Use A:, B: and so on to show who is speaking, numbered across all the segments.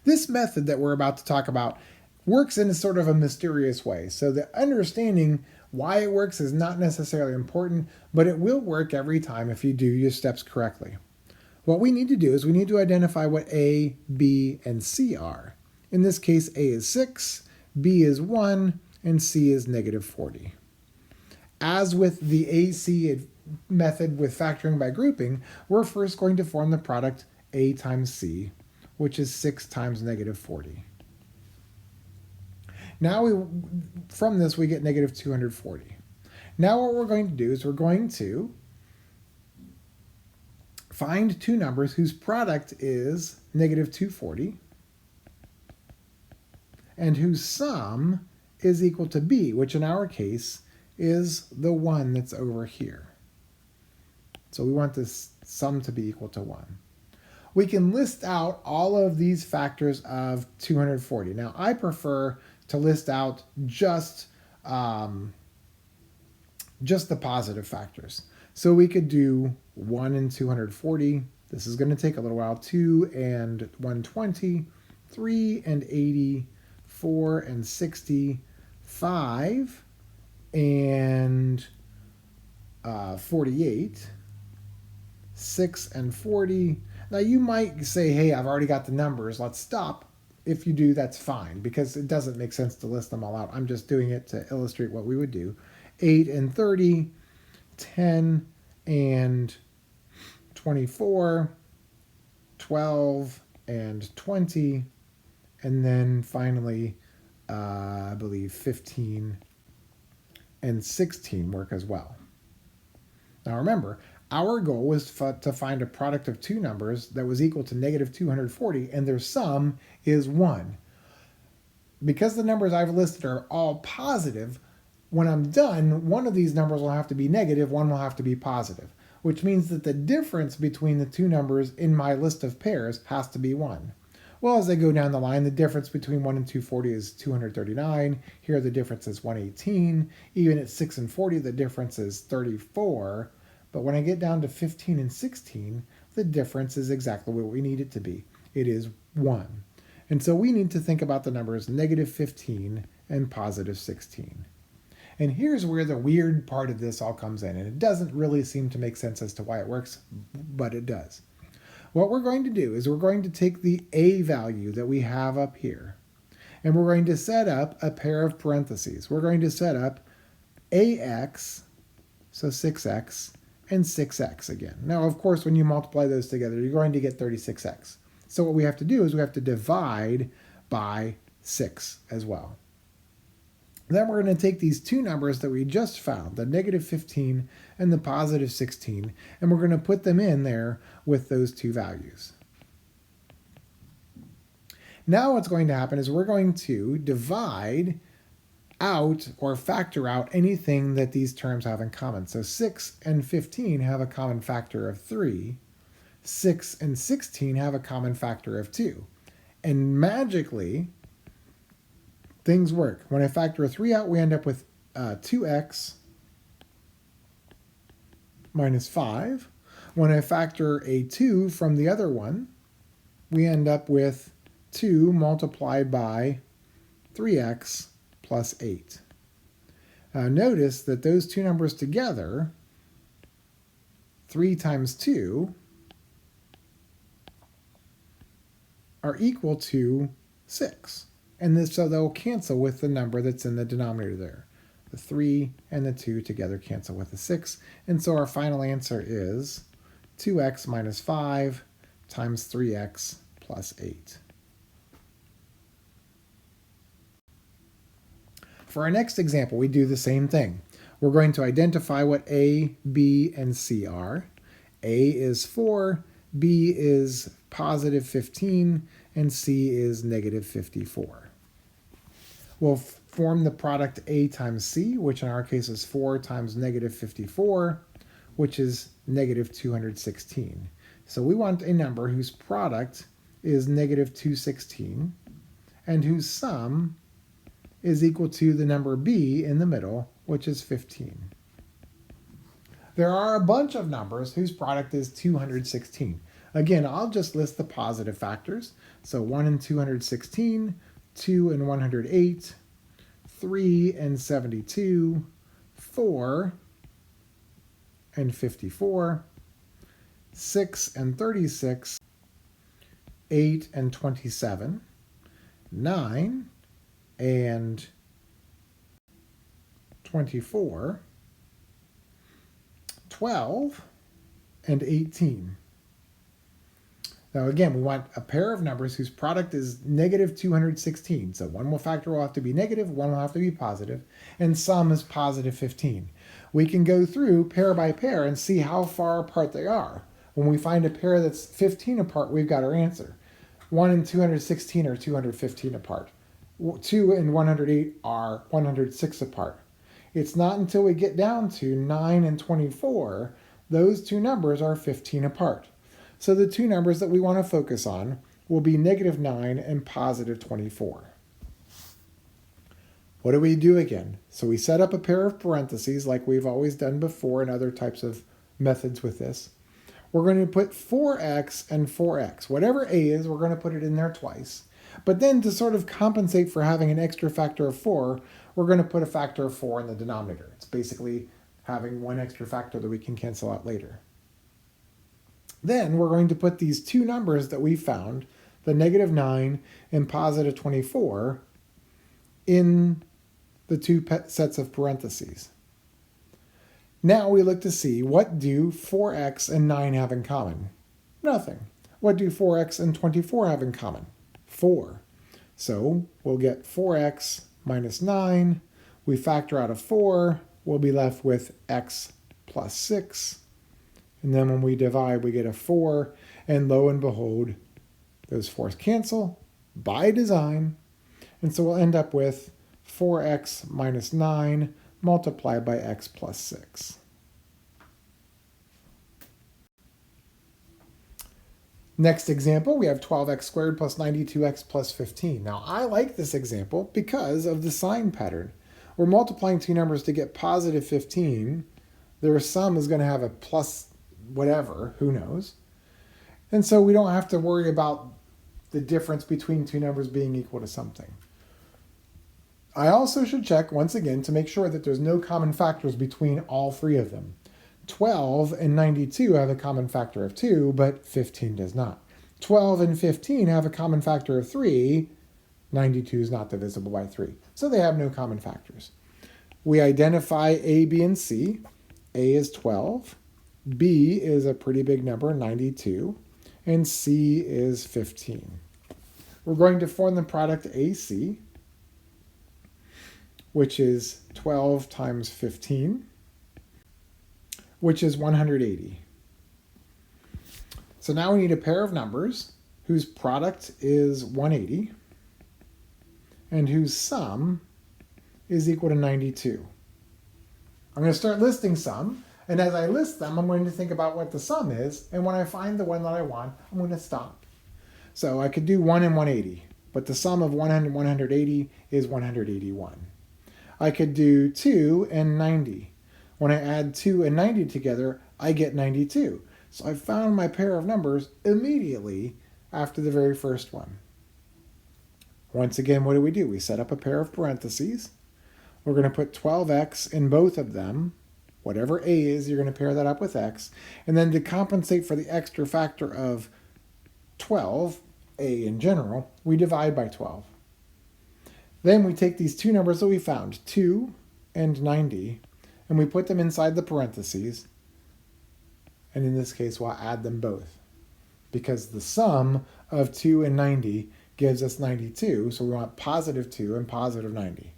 A: This method that we're about to talk about works in a sort of a mysterious way. So the understanding why it works is not necessarily important, but it will work every time if you do your steps correctly. What we need to do is we need to identify what A, B, and C are. In this case, A is 6, B is 1, and C is negative 40. As with the AC method with factoring by grouping, we're first going to form the product A times C, which is 6 times negative 40. Now from this we get negative 240. Now what we're going to do is we're going to find two numbers whose product is negative 240 and whose sum is equal to B, which in our case is the 1 that's over here. So we want this sum to be equal to 1. We can list out all of these factors of 240. Now I prefer to list out just the positive factors. So we could do 1 and 240. This is going to take a little while. 2 and 120, 3 and 80, 4 and 60, 5 and 48, 6 and 40. Now you might say, hey, I've already got the numbers, let's stop. If you do, that's fine, because it doesn't make sense to list them all out. I'm just doing it to illustrate what we would do. 8 and 30, 10 and 24, 12 and 20, and then finally, I believe 15 and 16 work as well. Now remember, our goal was to find a product of two numbers that was equal to negative 240, and their sum is 1. Because the numbers I've listed are all positive, when I'm done, one of these numbers will have to be negative, one will have to be positive, which means that the difference between the two numbers in my list of pairs has to be 1. Well, as I go down the line, the difference between 1 and 240 is 239. Here the difference is 118. Even at 6 and 40, the difference is 34. But when I get down to 15 and 16, the difference is exactly what we need it to be. It is 1. And so we need to think about the numbers negative 15 and positive 16. And here's where the weird part of this all comes in. And it doesn't really seem to make sense as to why it works, but it does. What we're going to do is we're going to take the A value that we have up here, and we're going to set up a pair of parentheses. We're going to set up AX, so 6x, and 6x again. Now, of course, when you multiply those together, you're going to get 36x. So what we have to do is we have to divide by 6 as well. Then we're going to take these two numbers that we just found, the negative 15 and the positive 16, and we're going to put them in there with those two values. Now what's going to happen is we're going to divide out or factor out anything that these terms have in common. So 6 and 15 have a common factor of 3. 6 and 16 have a common factor of 2. And magically, things work. When I factor a 3 out, we end up with 2x minus 5. When I factor a 2 from the other one, we end up with 2 multiplied by 3x plus 8. Notice that those two numbers together, 3 times 2, are equal to 6. And so they'll cancel with the number that's in the denominator there. The 3 and the 2 together cancel with the 6. And so our final answer is 2x minus 5 times 3x plus 8. For our next example, we do the same thing. We're going to identify what A, B, and C are. A is 4, B is positive 15, and C is negative 54. We'll form the product A times C, which in our case is 4 times negative 54, which is negative 216. So we want a number whose product is negative 216 and whose sum is equal to the number B in the middle, which is 15. There are a bunch of numbers whose product is 216. Again, I'll just list the positive factors. So 1 and 216, 2 and 108, 3 and 72, 4 and 54, 6 and 36, 8 and 27, 9 and 24, 12 and 18. Now again, we want a pair of numbers whose product is negative 216. So one factor will have to be negative, one will have to be positive, and sum is positive 15. We can go through pair by pair and see how far apart they are. When we find a pair that's 15 apart, we've got our answer. 1 and 216 are 215 apart. 2 and 108 are 106 apart. It's not until we get down to 9 and 24, those two numbers are 15 apart. So the two numbers that we want to focus on will be negative 9 and positive 24. What do we do again? So we set up a pair of parentheses like we've always done before in other types of methods with this. We're going to put 4x and 4x. Whatever a is, we're going to put it in there twice. But then to sort of compensate for having an extra factor of 4, we're going to put a factor of 4 in the denominator. It's basically having one extra factor that we can cancel out later. Then we're going to put these two numbers that we found, the negative 9 and positive 24, in the two sets of parentheses. Now we look to see, what do 4x and 9 have in common? Nothing. What do 4x and 24 have in common? 4. So we'll get 4x minus 9. We factor out a 4. We'll be left with x plus 6. And then when we divide, we get a 4. And lo and behold, those 4's cancel by design. And so we'll end up with 4x minus 9 multiplied by x plus 6. Next example, we have 12x squared plus 92x plus 15. Now, I like this example because of the sign pattern. We're multiplying two numbers to get positive 15. Their sum is going to have a plus whatever, who knows. And so we don't have to worry about the difference between two numbers being equal to something. I also should check once again to make sure that there's no common factors between all three of them. 12 and 92 have a common factor of 2, but 15 does not. 12 and 15 have a common factor of 3. 92 is not divisible by 3. So they have no common factors. We identify A, B, and C. A is 12. B is a pretty big number, 92. And C is 15. We're going to form the product AC, which is 12 times 15, which is 180. So now we need a pair of numbers whose product is 180 and whose sum is equal to 92. I'm going to start listing some, and as I list them, I'm going to think about what the sum is, and when I find the one that I want, I'm going to stop. So I could do 1 and 180, but the sum of 100 and 180 is 181. I could do 2 and 90. When I add 2 and 90 together, I get 92. So I found my pair of numbers immediately after the very first one. Once again, what do? We set up a pair of parentheses. We're going to put 12x in both of them. Whatever a is, you're going to pair that up with x. And then to compensate for the extra factor of 12, a in general, we divide by 12. Then we take these two numbers that we found, 2 and 90, and we put them inside the parentheses. And in this case, we'll add them both, because the sum of 2 and 90 gives us 92, so we want positive 2 and positive 90.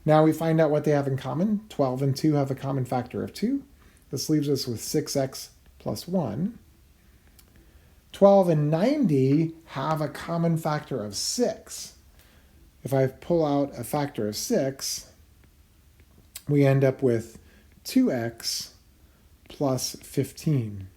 A: Now we find out what they have in common. 12 and 2 have a common factor of 2. This leaves us with 6x plus 1. 12 and 90 have a common factor of 6. If I pull out a factor of 6, we end up with 2x plus 15.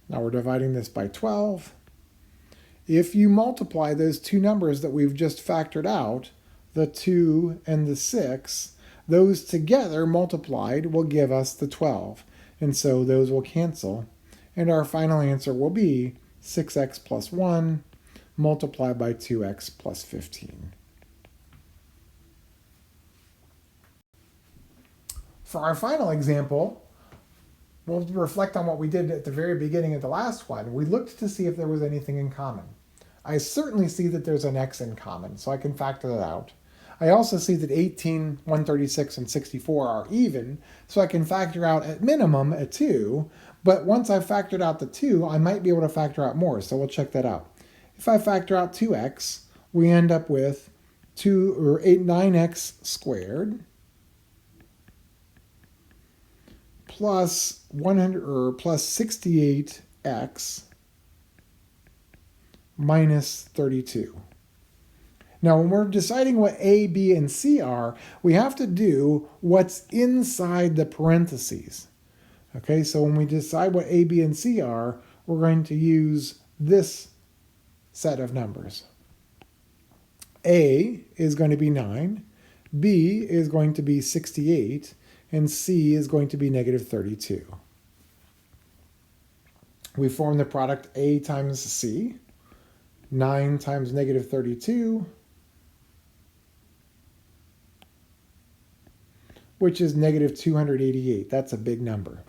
A: Now we're dividing this by 12. If you multiply those two numbers that we've just factored out, the 2 and the 6, those together multiplied will give us the 12. And so those will cancel. And our final answer will be 6x plus 1 multiplied by 2x plus 15. For our final example, we'll reflect on what we did at the very beginning of the last one. We looked to see if there was anything in common. I certainly see that there's an x in common, so I can factor that out. I also see that 18, 136, and 64 are even, so I can factor out at minimum a 2, but once I've factored out the 2, I might be able to factor out more, so we'll check that out. If I factor out 2x, we end up with 9x squared plus 68x minus 32. Now, when we're deciding what A, B, and C are, we have to do what's inside the parentheses. Okay, so when we decide what A, B, and C are, we're going to use this set of numbers. A is going to be 9, B is going to be 68, and C is going to be negative 32. We form the product A times C. 9 times negative 32, which is negative 288. That's a big number.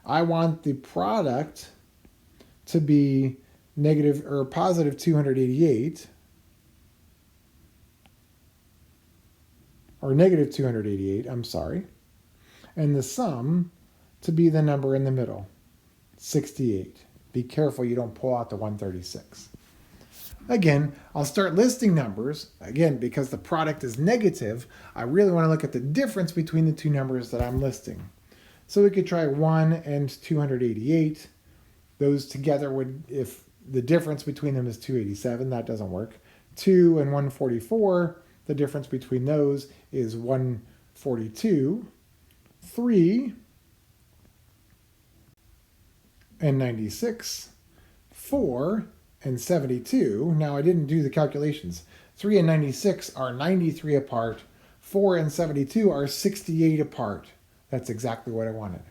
A: I want the product to be negative or positive 288, or negative 288, I'm sorry, and the sum to be the number in the middle, 68. Be careful you don't pull out the 136. Again, I'll start listing numbers. Again, because the product is negative, I really want to look at the difference between the two numbers that I'm listing. So we could try 1 and 288. Those together would, if the difference between them is 287, that doesn't work. 2 and 144, the difference between those is 142. 3 and 96. 4 and 72. Now I didn't do the calculations. 3 and 96 are 93 apart. 4 and 72 are 68 apart. That's exactly what I wanted.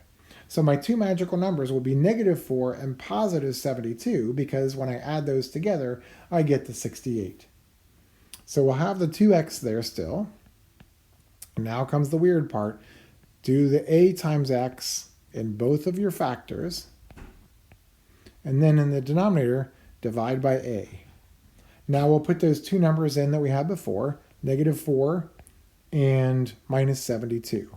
A: So my two magical numbers will be negative 4 and positive 72, because when I add those together, I get the 68. So we'll have the 2x there still. Now comes the weird part. Do the a times x in both of your factors, and then in the denominator, divide by a. Now we'll put those two numbers in that we had before, negative 4 and minus 72.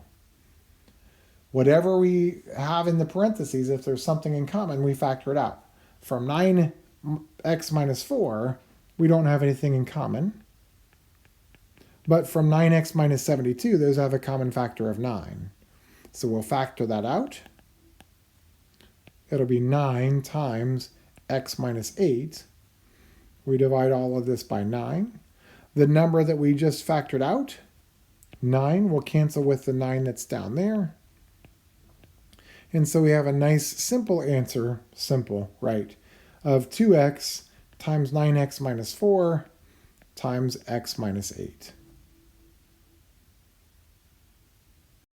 A: Whatever we have in the parentheses, if there's something in common, we factor it out. From 9x minus 4, we don't have anything in common. But from 9x minus 72, those have a common factor of 9. So we'll factor that out. It'll be 9 times x minus 8. We divide all of this by 9. The number that we just factored out, 9, will cancel with the 9 that's down there. And so we have a nice simple answer, simple, right, of 2x times 9x minus 4 times x minus 8.